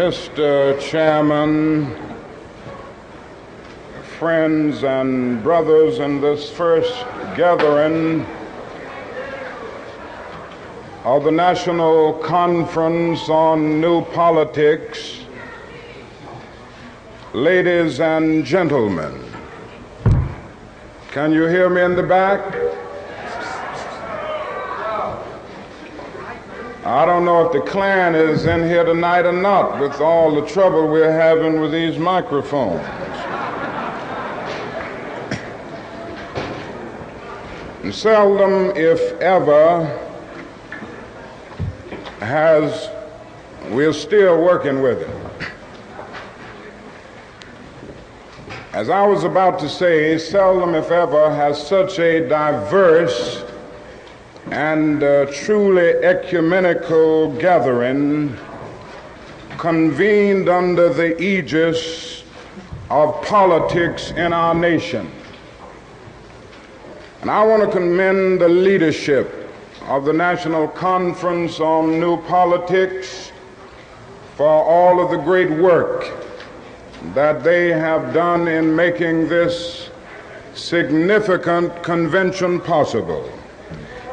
Mr. Chairman, friends and brothers in this first gathering of the National Conference on New Politics, ladies and gentlemen, can you hear me in the back? I don't know if the Klan is in here tonight or not with all the trouble we're having with these microphones. And seldom, if ever, we're still working with it. As I was about to say, seldom, if ever, has such a diverse and truly ecumenical gathering convened under the aegis of politics in our nation. And I want to commend the leadership of the National Conference on New Politics for all of the great work that they have done in making this significant convention possible.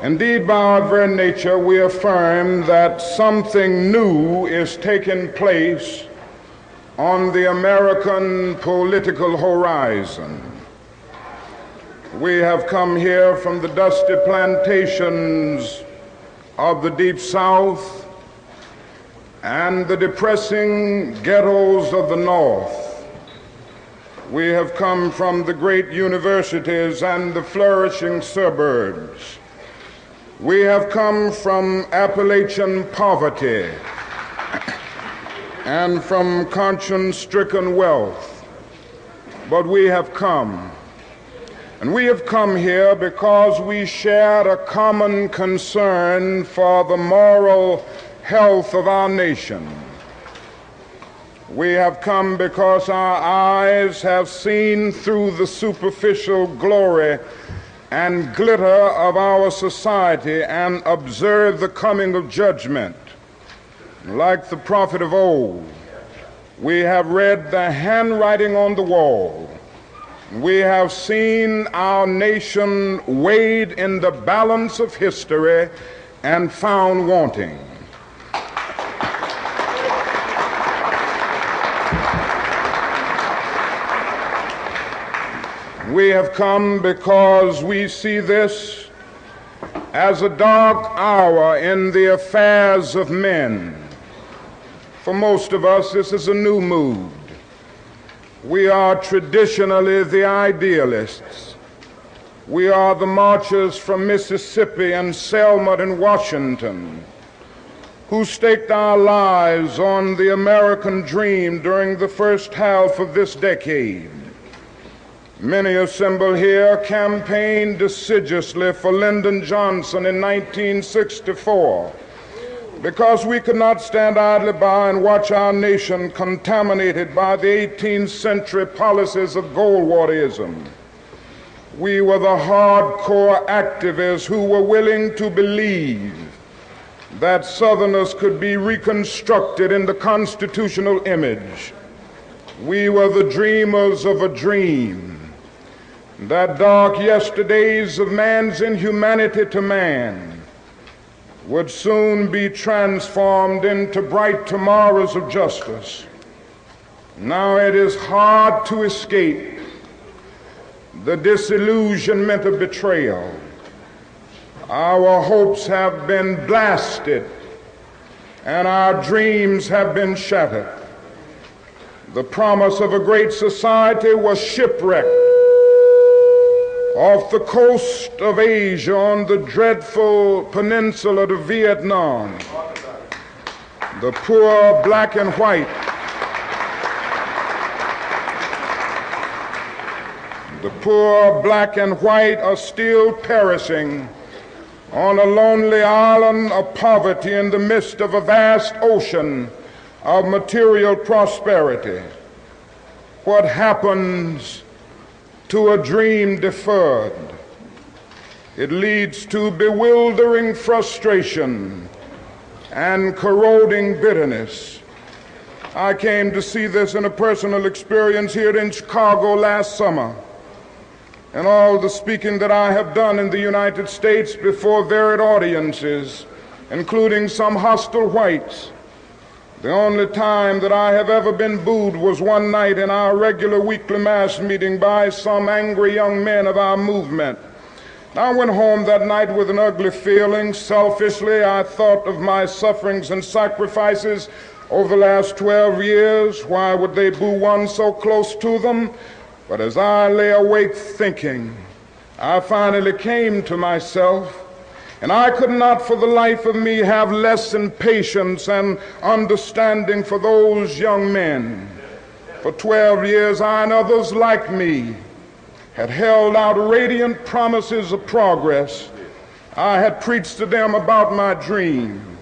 Indeed, by our very nature, we affirm that something new is taking place on the American political horizon. We have come here from the dusty plantations of the Deep South and the depressing ghettos of the North. We have come from the great universities and the flourishing suburbs. We have come from Appalachian poverty and from conscience-stricken wealth. But we have come. And we have come here because we shared a common concern for the moral health of our nation. We have come because our eyes have seen through the superficial glory and glitter of our society and observed the coming of judgment. Like the prophet of old, we have read the handwriting on the wall. We have seen our nation weighed in the balance of history and found wanting. We have come because we see this as a dark hour in the affairs of men. For most of us, this is a new mood. We are traditionally the idealists. We are the marchers from Mississippi and Selma and Washington who staked our lives on the American dream during the first half of this decade. Many assembled here campaigned assiduously for Lyndon Johnson in 1964 because we could not stand idly by and watch our nation contaminated by the 18th century policies of Goldwaterism. We were the hardcore activists who were willing to believe that Southerners could be reconstructed in the constitutional image. We were the dreamers of a dream, that dark yesterdays of man's inhumanity to man would soon be transformed into bright tomorrows of justice. Now it is hard to escape the disillusionment of betrayal. Our hopes have been blasted and our dreams have been shattered. The promise of a great society was shipwrecked off the coast of Asia on the dreadful peninsula of Vietnam. The poor black and white, are still perishing on a lonely island of poverty in the midst of a vast ocean of material prosperity. What happens to a dream deferred? It leads to bewildering frustration and corroding bitterness. I came to see this in a personal experience here in Chicago last summer. And all the speaking that I have done in the United States before varied audiences, including some hostile whites, the only time that I have ever been booed was one night in our regular weekly mass meeting by some angry young men of our movement. I went home that night with an ugly feeling. Selfishly, I thought of my sufferings and sacrifices over the last 12 years. Why would they boo one so close to them? But as I lay awake thinking, I finally came to myself, and I could not for the life of me have less than patience and understanding for those young men. For 12 years, I and others like me had held out radiant promises of progress. I had preached to them about my dream.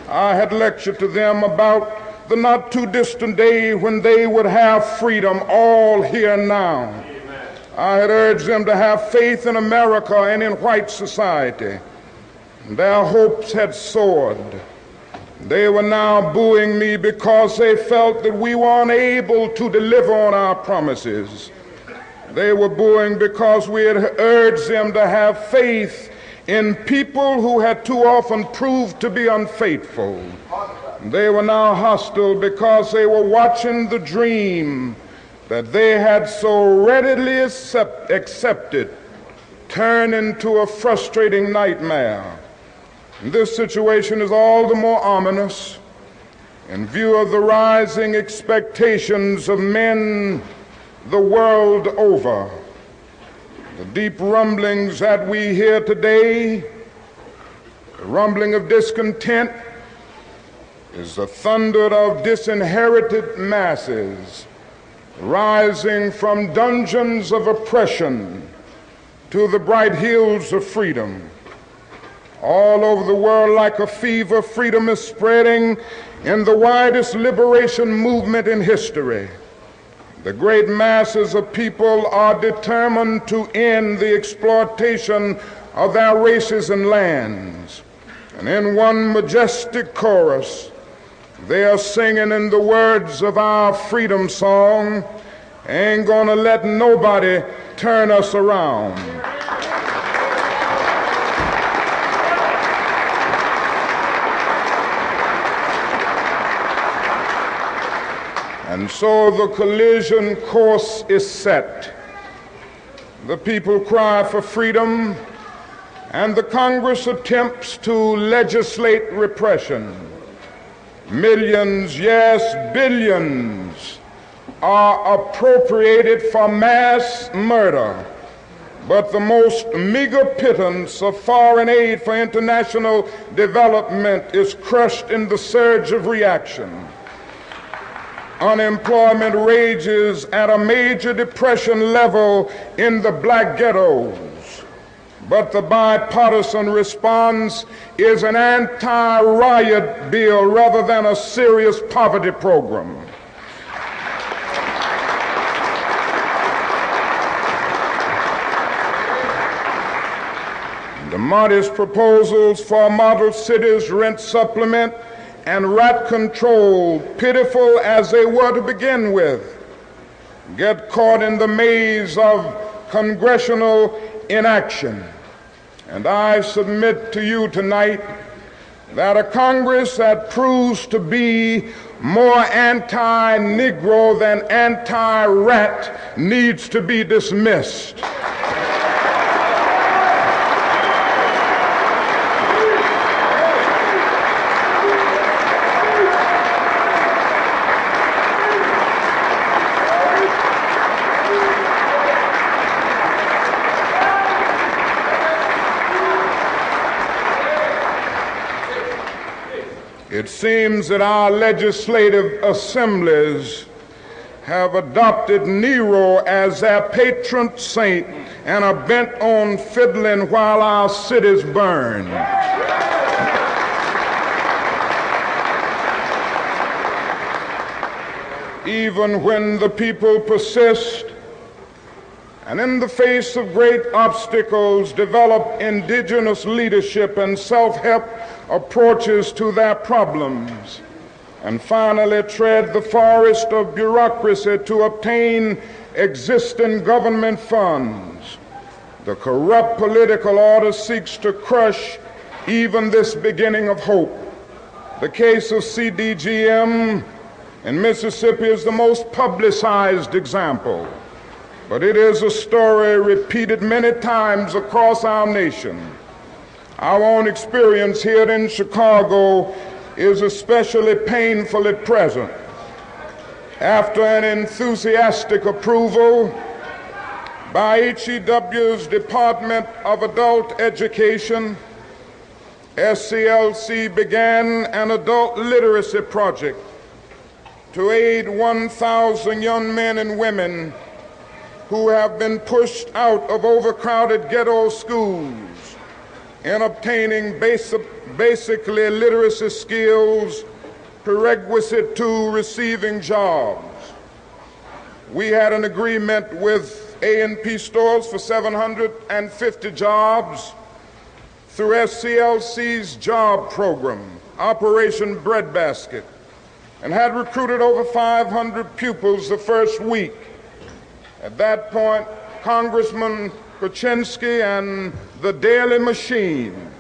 I had lectured to them about the not too distant day when they would have freedom, all here now. Amen. I had urged them to have faith in America and in white society. Their hopes had soared. They were now booing me because they felt that we were unable to deliver on our promises. They were booing because we had urged them to have faith in people who had too often proved to be unfaithful. They were now hostile because they were watching the dream that they had so readily accepted turn into a frustrating nightmare. This situation is all the more ominous in view of the rising expectations of men the world over. The deep rumblings that we hear today, the rumbling of discontent, is the thunder of disinherited masses rising from dungeons of oppression to the bright hills of freedom. All over the world, like a fever, freedom is spreading in the widest liberation movement in history. The great masses of people are determined to end the exploitation of their races and lands. And in one majestic chorus, they are singing in the words of our freedom song, "Ain't gonna let nobody turn us around." And so the collision course is set. The people cry for freedom, and the Congress attempts to legislate repression. Millions, yes, billions, are appropriated for mass murder, but the most meager pittance of foreign aid for international development is crushed in the surge of reaction. Unemployment rages at a major depression level in the black ghettos, but the bipartisan response is an anti-riot bill rather than a serious poverty program. The modest proposals for model cities, rent supplement, and rat control, pitiful as they were to begin with, get caught in the maze of congressional inaction. And I submit to you tonight that a Congress that proves to be more anti-Negro than anti-rat needs to be dismissed. It seems that our legislative assemblies have adopted Nero as their patron saint and are bent on fiddling while our cities burn. Even when the people persist and in the face of great obstacles develop indigenous leadership and self-help approaches to their problems, and finally tread the forest of bureaucracy to obtain existing government funds. The corrupt political order seeks to crush even this beginning of hope. The case of CDGM in Mississippi is the most publicized example, but it is a story repeated many times across our nation. Our own experience here in Chicago is especially painful at present. After an enthusiastic approval by HEW's Department of Adult Education, SCLC began an adult literacy project to aid 1,000 young men and women who have been pushed out of overcrowded ghetto schools in obtaining basically literacy skills prerequisite to receiving jobs. We had an agreement with A&P stores for 750 jobs through SCLC's job program, Operation Breadbasket, and had recruited over 500 pupils the first week. At that point, Congressman Kuczynski and the Daily Machine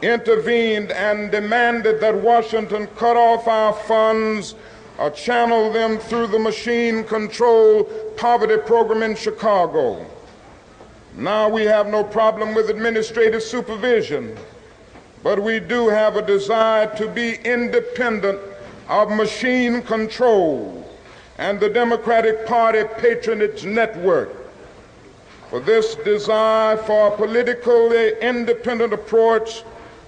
intervened and demanded that Washington cut off our funds or channel them through the machine-controlled poverty program in Chicago. Now we have no problem with administrative supervision, but we do have a desire to be independent of machine control and the Democratic Party patronage network. For this desire for a politically independent approach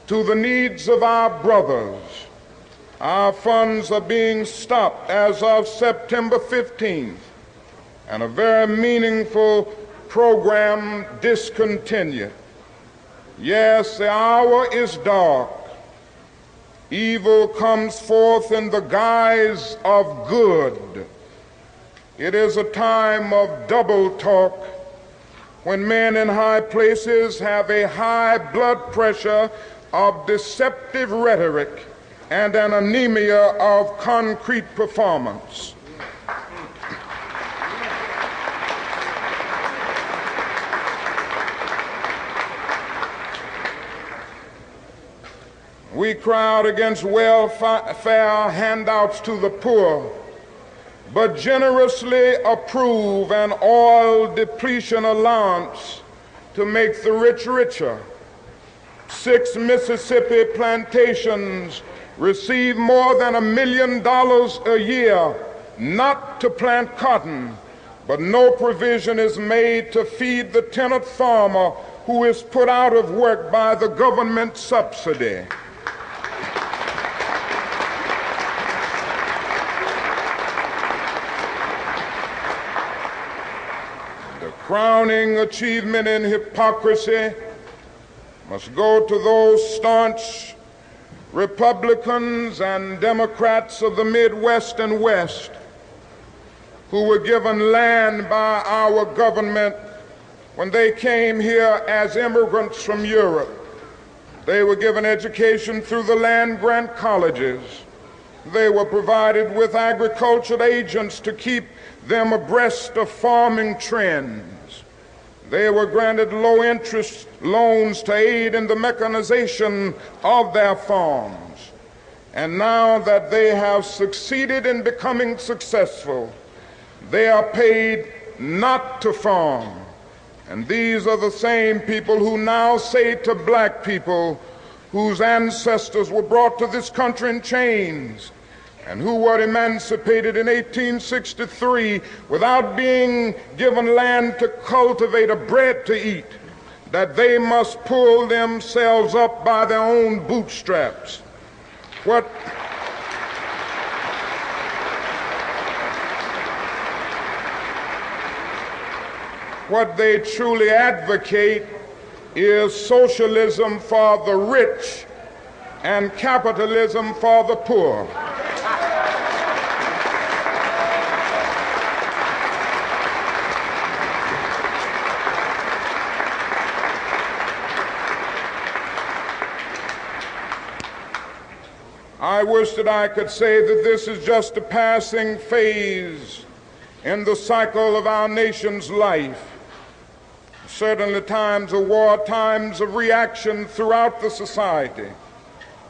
to the needs of our brothers, our funds are being stopped as of September 15th, and a very meaningful program discontinued. Yes, the hour is dark. Evil comes forth in the guise of good. It is a time of double talk when men in high places have a high blood pressure of deceptive rhetoric and an anemia of concrete performance. We cry out against welfare handouts to the poor, but generously approve an oil depletion allowance to make the rich richer. 6 Mississippi plantations receive more than $1 million a year not to plant cotton, but no provision is made to feed the tenant farmer who is put out of work by the government subsidy. The crowning achievement in hypocrisy must go to those staunch Republicans and Democrats of the Midwest and West who were given land by our government when they came here as immigrants from Europe. They were given education through the land-grant colleges. They were provided with agricultural agents to keep them abreast of farming trends. They were granted low-interest loans to aid in the mechanization of their farms. And now that they have succeeded in becoming successful, they are paid not to farm. And these are the same people who now say to black people whose ancestors were brought to this country in chains and who were emancipated in 1863 without being given land to cultivate or bread to eat, that they must pull themselves up by their own bootstraps. What they truly advocate is socialism for the rich and capitalism for the poor. I wish that I could say that this is just a passing phase in the cycle of our nation's life. Certainly times of war, times of reaction throughout the society.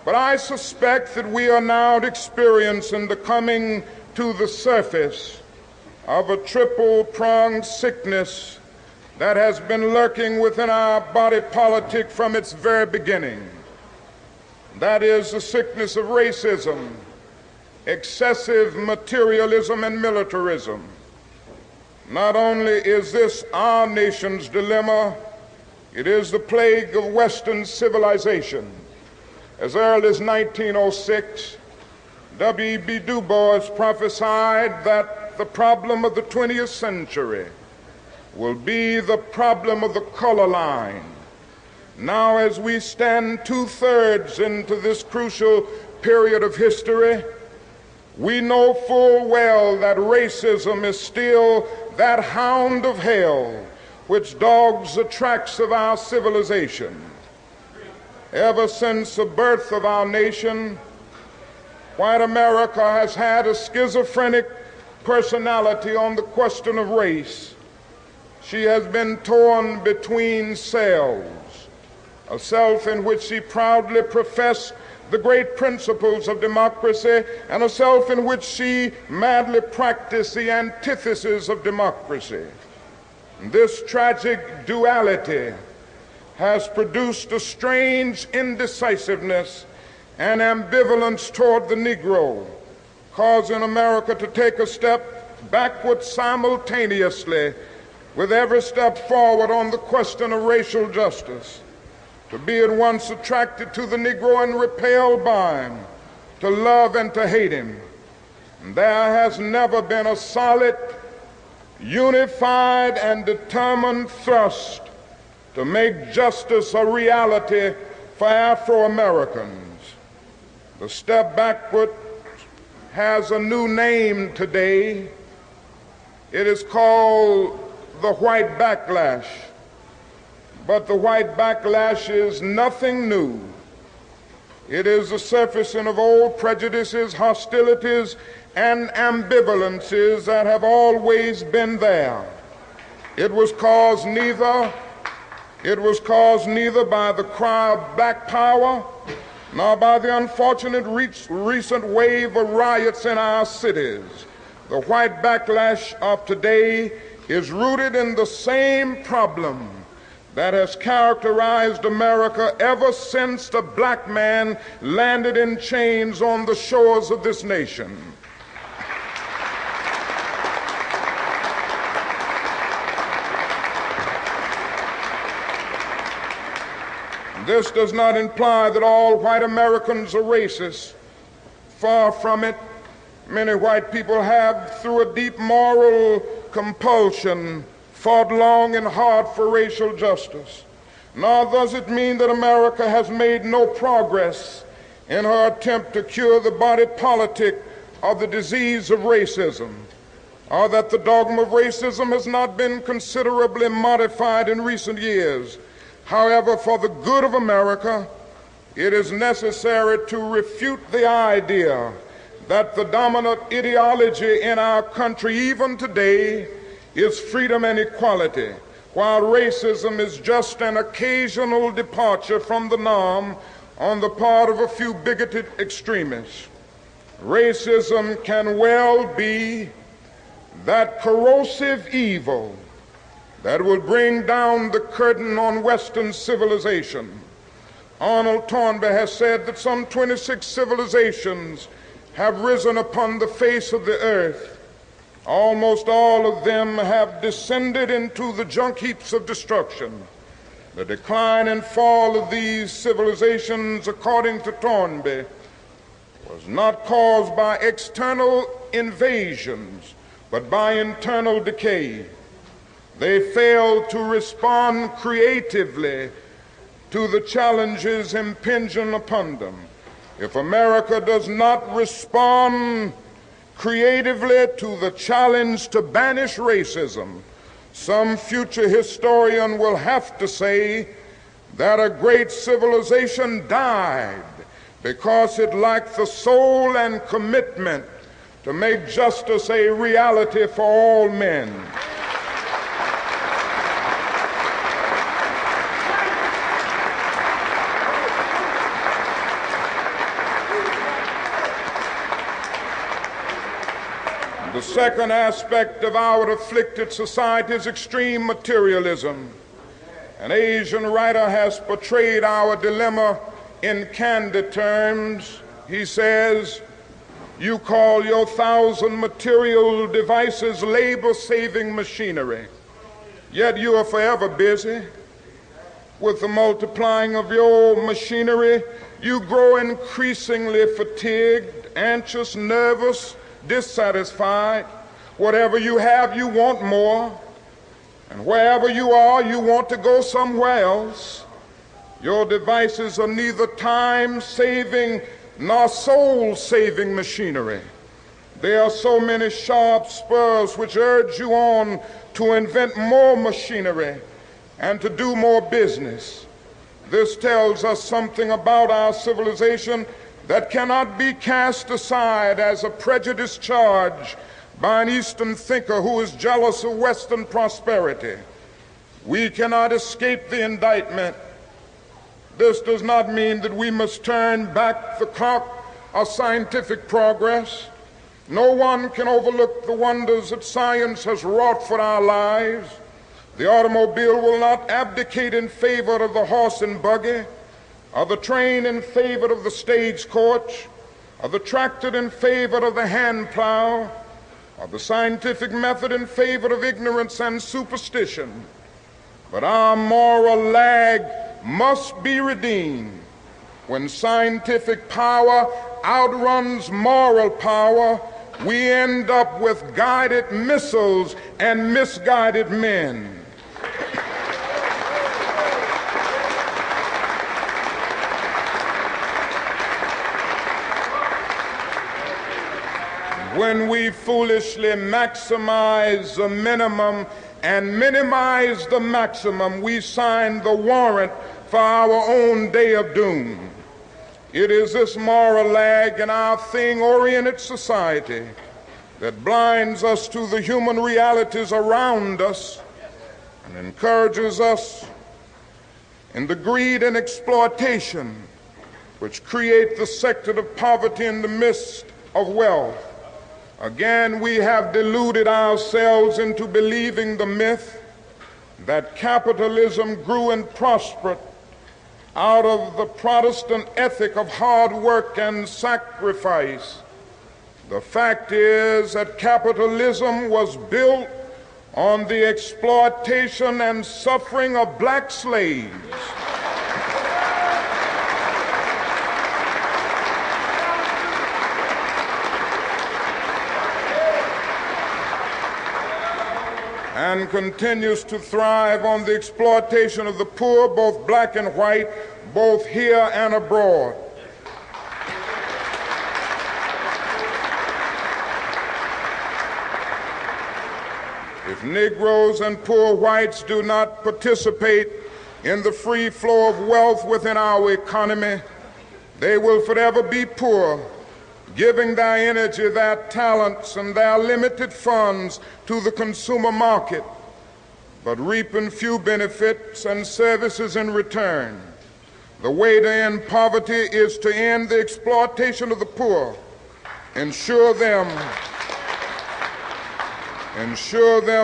But I suspect that we are now experiencing the coming to the surface of a triple-pronged sickness that has been lurking within our body politic from its very beginning. That is the sickness of racism, excessive materialism, and militarism. Not only is this our nation's dilemma, it is the plague of Western civilization. As early as 1906, W.E.B. Du Bois prophesied that the problem of the 20th century will be the problem of the color line. Now, as we stand 2/3 into this crucial period of history, we know full well that racism is still that hound of hell which dogs the tracks of our civilization. Ever since the birth of our nation, white America has had a schizophrenic personality on the question of race. She has been torn between selves, a self in which she proudly professed the great principles of democracy, and a self in which she madly practiced the antithesis of democracy. This tragic duality has produced a strange indecisiveness and ambivalence toward the Negro, causing America to take a step backward simultaneously with every step forward on the question of racial justice. To be at once attracted to the Negro and repelled by him, to love and to hate him. And there has never been a solid, unified, and determined thrust to make justice a reality for Afro-Americans. The step backward has a new name today. It is called the white backlash. But the white backlash is nothing new. It is the surfacing of old prejudices, hostilities, and ambivalences that have always been there. It was caused neither by the cry of black power, nor by the unfortunate recent wave of riots in our cities. The white backlash of today is rooted in the same problem that has characterized America ever since the black man landed in chains on the shores of this nation. This does not imply that all white Americans are racist. Far from it. Many white people have, through a deep moral compulsion, fought long and hard for racial justice. Nor does it mean that America has made no progress in her attempt to cure the body politic of the disease of racism, or that the dogma of racism has not been considerably modified in recent years. However, for the good of America, it is necessary to refute the idea that the dominant ideology in our country, even today, is freedom and equality, while racism is just an occasional departure from the norm on the part of a few bigoted extremists. Racism can well be that corrosive evil that will bring down the curtain on Western civilization. Arnold Toynbee has said that some 26 civilizations have risen upon the face of the earth. Almost all of them have descended into the junk heaps of destruction. The decline and fall of these civilizations, according to Toynbee, was not caused by external invasions, but by internal decay. They failed to respond creatively to the challenges impinging upon them. If America does not respond creatively to the challenge to banish racism, some future historian will have to say that a great civilization died because it lacked the soul and commitment to make justice a reality for all men. The second aspect of our afflicted society is extreme materialism. An Asian writer has portrayed our dilemma in candid terms. He says, "You call your 1,000 material devices labor-saving machinery, yet you are forever busy. With the multiplying of your machinery, you grow increasingly fatigued, anxious, nervous, dissatisfied. Whatever you have, you want more. And wherever you are, you want to go somewhere else. Your devices are neither time-saving nor soul-saving machinery. There are so many sharp spurs which urge you on to invent more machinery and to do more business. This tells us something about our civilization that cannot be cast aside as a prejudiced charge by an Eastern thinker who is jealous of Western prosperity. We cannot escape the indictment. This does not mean that we must turn back the clock of scientific progress. No one can overlook the wonders that science has wrought for our lives. The automobile will not abdicate in favor of the horse and buggy, or the train in favor of the stagecoach, or the tractor in favor of the hand plow, or the scientific method in favor of ignorance and superstition. But our moral lag must be redeemed. When scientific power outruns moral power, we end up with guided missiles and misguided men. When we foolishly maximize the minimum and minimize the maximum, we sign the warrant for our own day of doom. It is this moral lag in our thing-oriented society that blinds us to the human realities around us and encourages us in the greed and exploitation which create the sector of poverty in the midst of wealth. Again, we have deluded ourselves into believing the myth that capitalism grew and prospered out of the Protestant ethic of hard work and sacrifice. The fact is that capitalism was built on the exploitation and suffering of black slaves. And continues to thrive on the exploitation of the poor, both black and white, both here and abroad. If Negroes and poor whites do not participate in the free flow of wealth within our economy, they will forever be poor, giving their energy, their talents, and their limited funds to the consumer market, but reaping few benefits and services in return. The way to end poverty is to end the exploitation of the poor, ensure them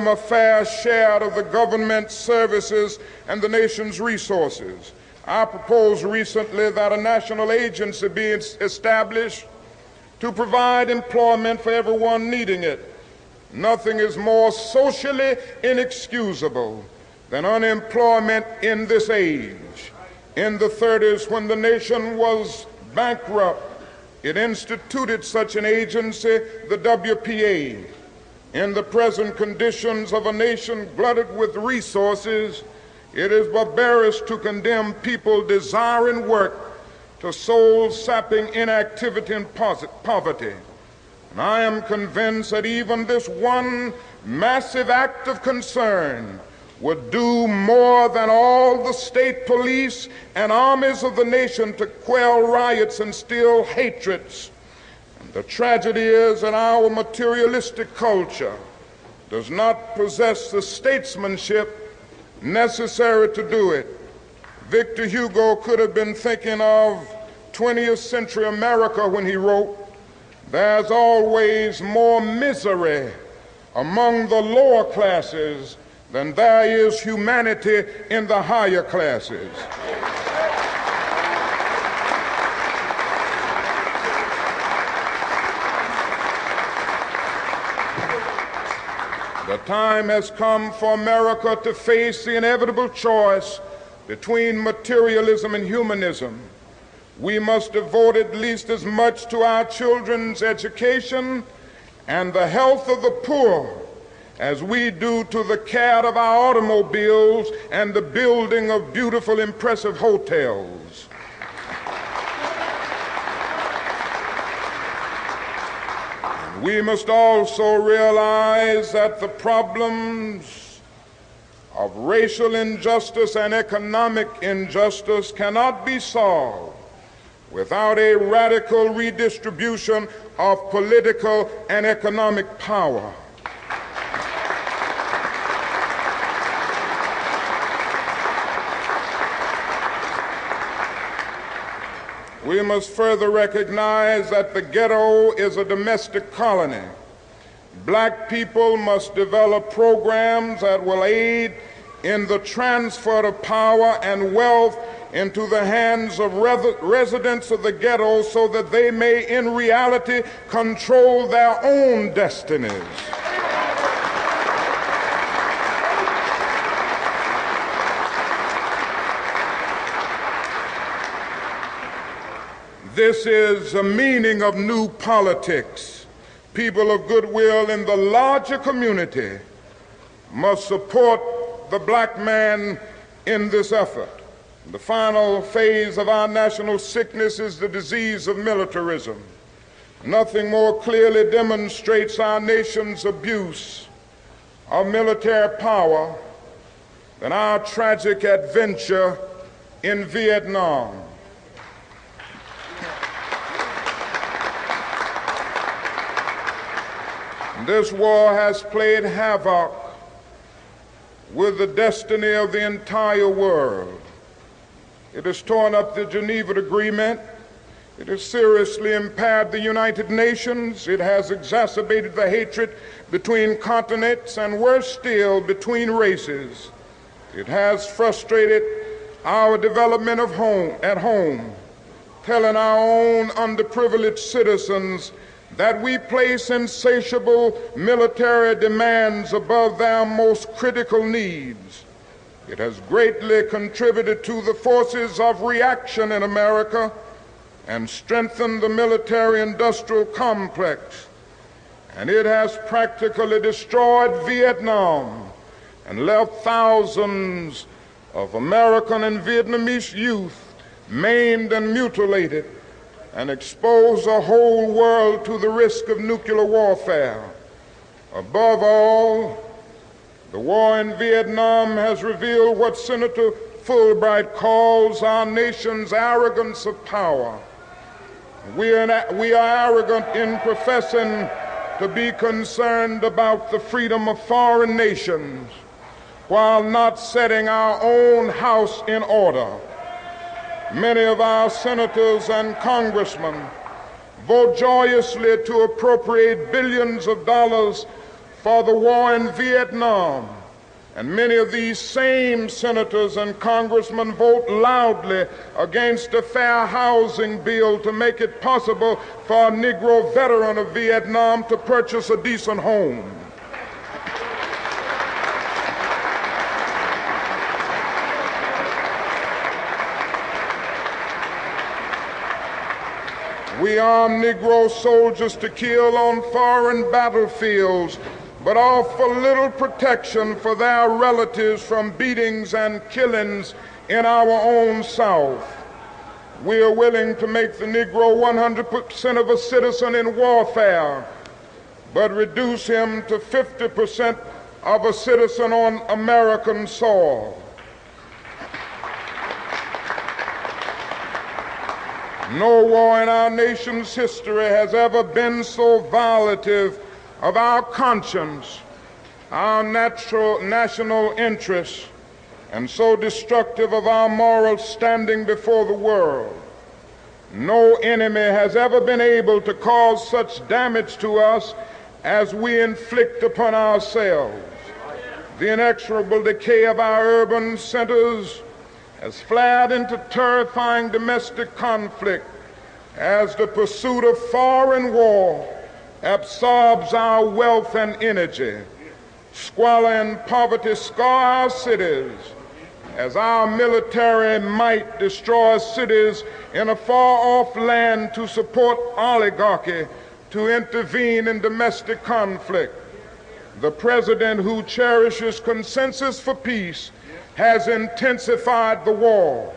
a fair share of the government's services and the nation's resources. I proposed recently that a national agency be established to provide employment for everyone needing it. Nothing is more socially inexcusable than unemployment in this age. In the 30s, when the nation was bankrupt, it instituted such an agency, the WPA. In the present conditions of a nation glutted with resources, it is barbarous to condemn people desiring work to soul-sapping inactivity and poverty. And I am convinced that even this one massive act of concern would do more than all the state police and armies of the nation to quell riots and still hatreds. And the tragedy is that our materialistic culture does not possess the statesmanship necessary to do it. Victor Hugo could have been thinking of 20th century America when he wrote, "There's always more misery among the lower classes than there is humanity in the higher classes." The time has come for America to face the inevitable choice between materialism and humanism. We must devote at least as much to our children's education and the health of the poor as we do to the care of our automobiles and the building of beautiful, impressive hotels. We must also realize that the problems of racial injustice and economic injustice cannot be solved without a radical redistribution of political and economic power. We must further recognize that the ghetto is a domestic colony. Black people must develop programs that will aid in the transfer of power and wealth into the hands of residents of the ghetto so that they may in reality control their own destinies. This is the meaning of new politics. People of goodwill in the larger community must support the black man in this effort. The final phase of our national sickness is the disease of militarism. Nothing more clearly demonstrates our nation's abuse of military power than our tragic adventure in Vietnam. This war has played havoc with the destiny of the entire world. It has torn up the Geneva Agreement. It has seriously impaired the United Nations. It has exacerbated the hatred between continents and, worse still, between races. It has frustrated our development at home, telling our own underprivileged citizens that we place insatiable military demands above their most critical needs. It has greatly contributed to the forces of reaction in America and strengthened the military-industrial complex. And it has practically destroyed Vietnam and left thousands of American and Vietnamese youth maimed and mutilated, and expose the whole world to the risk of nuclear warfare. Above all, the war in Vietnam has revealed what Senator Fulbright calls our nation's arrogance of power. We are arrogant in professing to be concerned about the freedom of foreign nations while not setting our own house in order. Many of our senators and congressmen vote joyously to appropriate billions of dollars for the war in Vietnam. And many of these same senators and congressmen vote loudly against a fair housing bill to make it possible for a Negro veteran of Vietnam to purchase a decent home. We arm Negro soldiers to kill on foreign battlefields, but offer little protection for their relatives from beatings and killings in our own South. We are willing to make the Negro 100% of a citizen in warfare, but reduce him to 50% of a citizen on American soil. No war in our nation's history has ever been so violative of our conscience, our national interests, and so destructive of our moral standing before the world. No enemy has ever been able to cause such damage to us as we inflict upon ourselves. The inexorable decay of our urban centers has flared into terrifying domestic conflict as the pursuit of foreign war absorbs our wealth and energy. Squalor and poverty scar our cities as our military might destroys cities in a far-off land to support oligarchy to intervene in domestic conflict. The president who cherishes consensus for peace has intensified the war.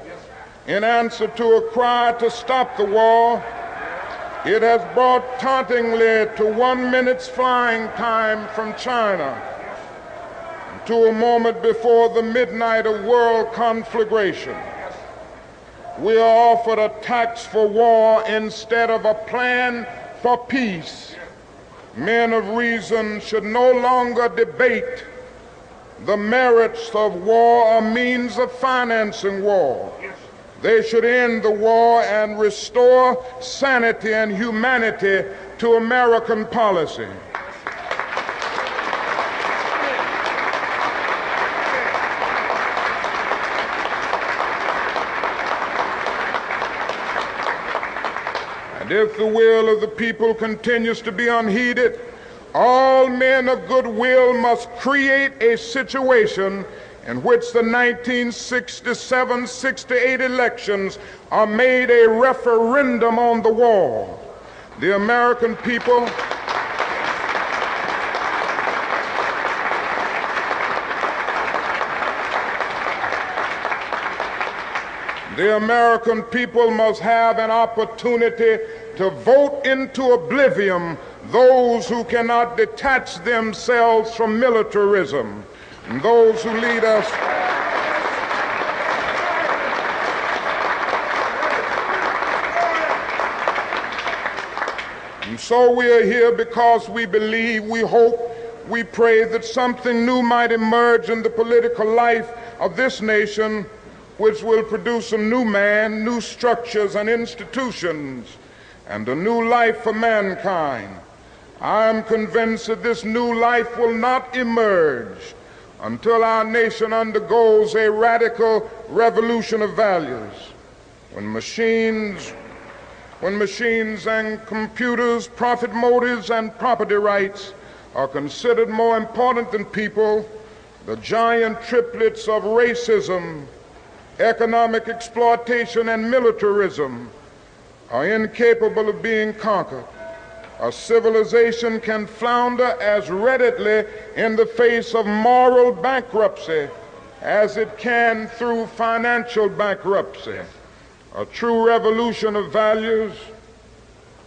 In answer to a cry to stop the war, it has brought tauntingly to 1 minute's flying time from China, to a moment before the midnight of world conflagration. We are offered a tax for war instead of a plan for peace. Men of reason should no longer debate the merits of war or means of financing war. They should end the war and restore sanity and humanity to American policy. And if the will of the people continues to be unheeded, all men of goodwill must create a situation in which the 1967-68 elections are made a referendum on the war. The American people must have an opportunity to vote into oblivion those who cannot detach themselves from militarism, and those who lead us and so we are here because we believe, we hope, we pray that something new might emerge in the political life of this nation, which will produce a new man, new structures and institutions, and a new life for mankind. I am convinced that this new life will not emerge until our nation undergoes a radical revolution of values. When machines and computers, profit motives and property rights are considered more important than people, the giant triplets of racism, economic exploitation and militarism are incapable of being conquered. A civilization can flounder as readily in the face of moral bankruptcy as it can through financial bankruptcy. A true revolution of values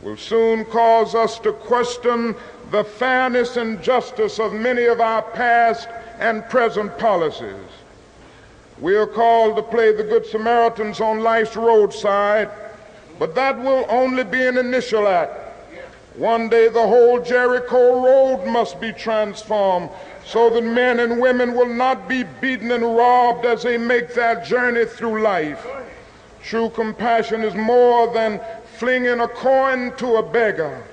will soon cause us to question the fairness and justice of many of our past and present policies. We are called to play the Good Samaritans on life's roadside, but that will only be an initial act. One day the whole Jericho road must be transformed so that men and women will not be beaten and robbed as they make their journey through life. True compassion is more than flinging a coin to a beggar.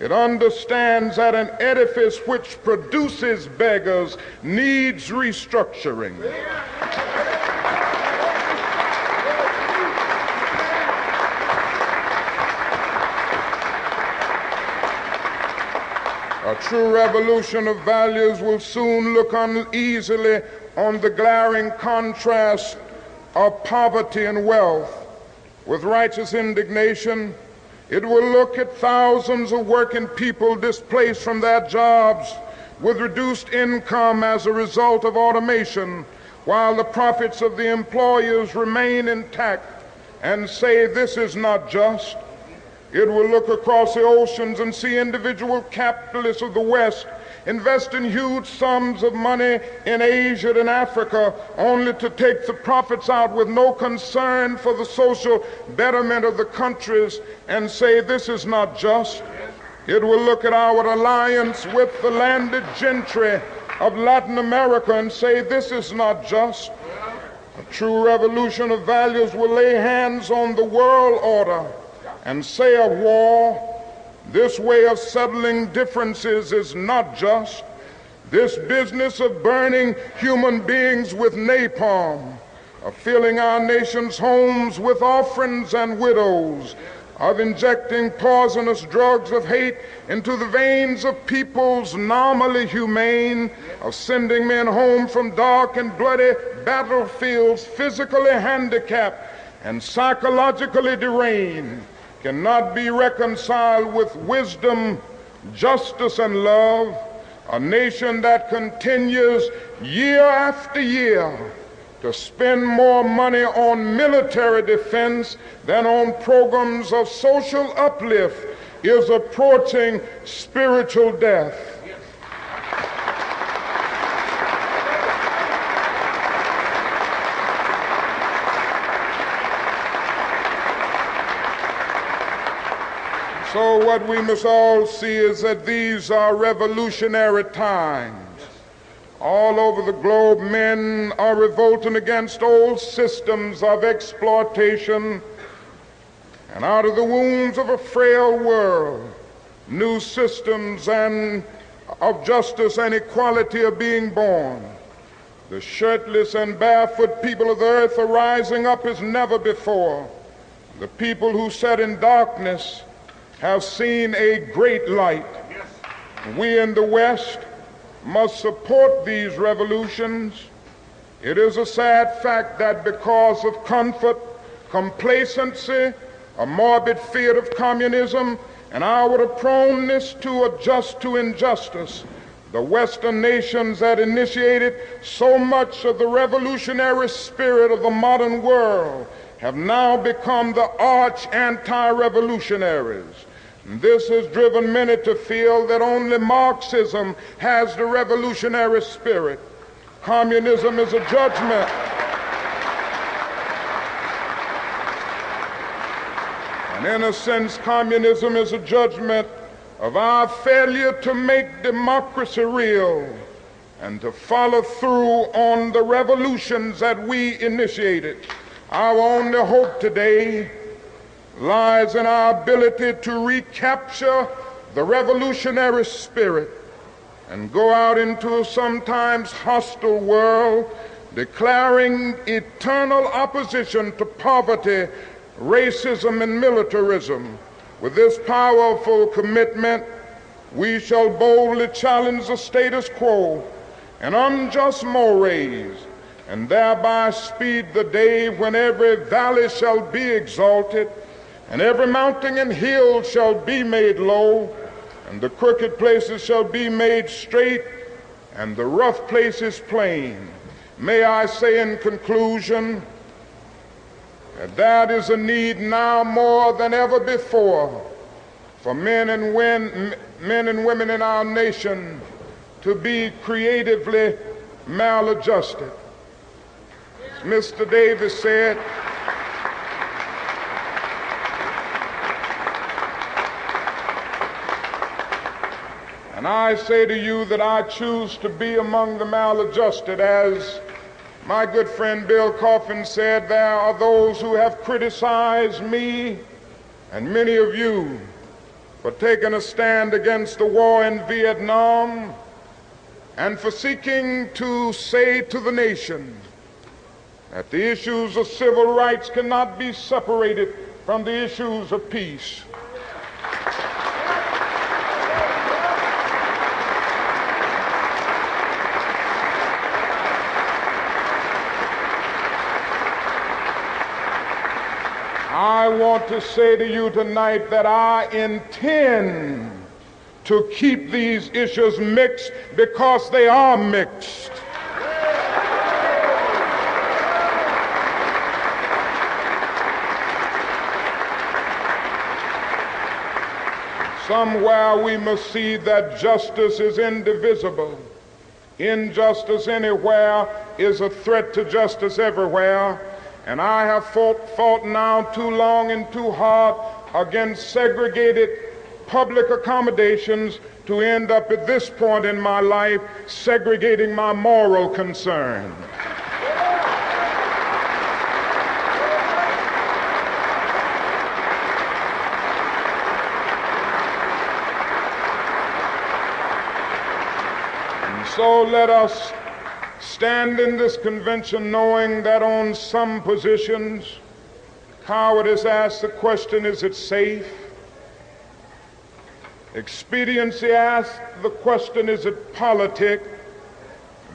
It understands that an edifice which produces beggars needs restructuring. A true revolution of values will soon look uneasily on the glaring contrast of poverty and wealth. With righteous indignation, it will look at thousands of working people displaced from their jobs with reduced income as a result of automation, while the profits of the employers remain intact, and say this is not just. It will look across the oceans and see individual capitalists of the West investing huge sums of money in Asia and Africa, only to take the profits out with no concern for the social betterment of the countries and say this is not just. It will look at our alliance with the landed gentry of Latin America and say this is not just. A true revolution of values will lay hands on the world order and say of war, this way of settling differences is not just. This business of burning human beings with napalm, of filling our nation's homes with orphans and widows, of injecting poisonous drugs of hate into the veins of peoples normally humane, of sending men home from dark and bloody battlefields physically handicapped and psychologically deranged, cannot be reconciled with wisdom, justice, and love. A nation that continues year after year to spend more money on military defense than on programs of social uplift is approaching spiritual death. So what we must all see is that these are revolutionary times. All over the globe, men are revolting against old systems of exploitation, and out of the wounds of a frail world, new systems of justice and equality are being born. The shirtless and barefoot people of the earth are rising up as never before. The people who sat in darkness have seen a great light. We in the West must support these revolutions. It is a sad fact that because of comfort, complacency, a morbid fear of communism, and our proneness to adjust to injustice, the Western nations that initiated so much of the revolutionary spirit of the modern world have now become the arch anti-revolutionaries. This has driven many to feel that only Marxism has the revolutionary spirit. Communism is a judgment. And in a sense, communism is a judgment of our failure to make democracy real and to follow through on the revolutions that we initiated. Our only hope today lies in our ability to recapture the revolutionary spirit and go out into a sometimes hostile world, declaring eternal opposition to poverty, racism, and militarism. With this powerful commitment, we shall boldly challenge the status quo and unjust mores, and thereby speed the day when every valley shall be exalted, and every mountain and hill shall be made low, and the crooked places shall be made straight, and the rough places plain. May I say in conclusion that that is a need now more than ever before for men and women in our nation to be creatively maladjusted. As Mr. Davis said, and I say to you that I choose to be among the maladjusted. As my good friend Bill Coffin said, there are those who have criticized me and many of you for taking a stand against the war in Vietnam and for seeking to say to the nation that the issues of civil rights cannot be separated from the issues of peace. I want to say to you tonight that I intend to keep these issues mixed because they are mixed. Somewhere we must see that justice is indivisible. Injustice anywhere is a threat to justice everywhere. And I have fought now too long and too hard against segregated public accommodations to end up at this point in my life segregating my moral concern. So let us stand in this convention knowing that on some positions, cowardice asks the question, is it safe? Expediency asks the question, is it politic?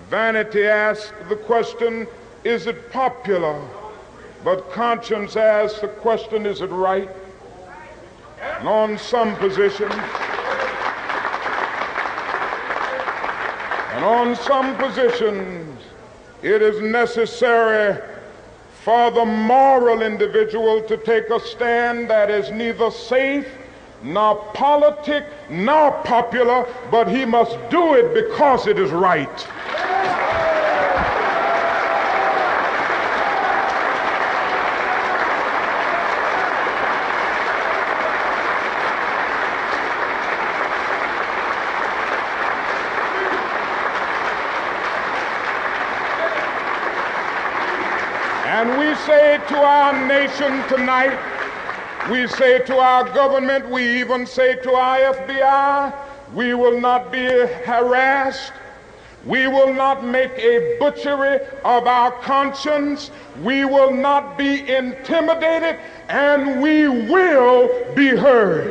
Vanity asks the question, is it popular? But conscience asks the question, is it right? And on some positions, it is necessary for the moral individual to take a stand that is neither safe, nor politic, nor popular, but he must do it because it is right. And we say to our nation tonight, we say to our government, we even say to our FBI, we will not be harassed. We will not make a butchery of our conscience. We will not be intimidated, and we will be heard.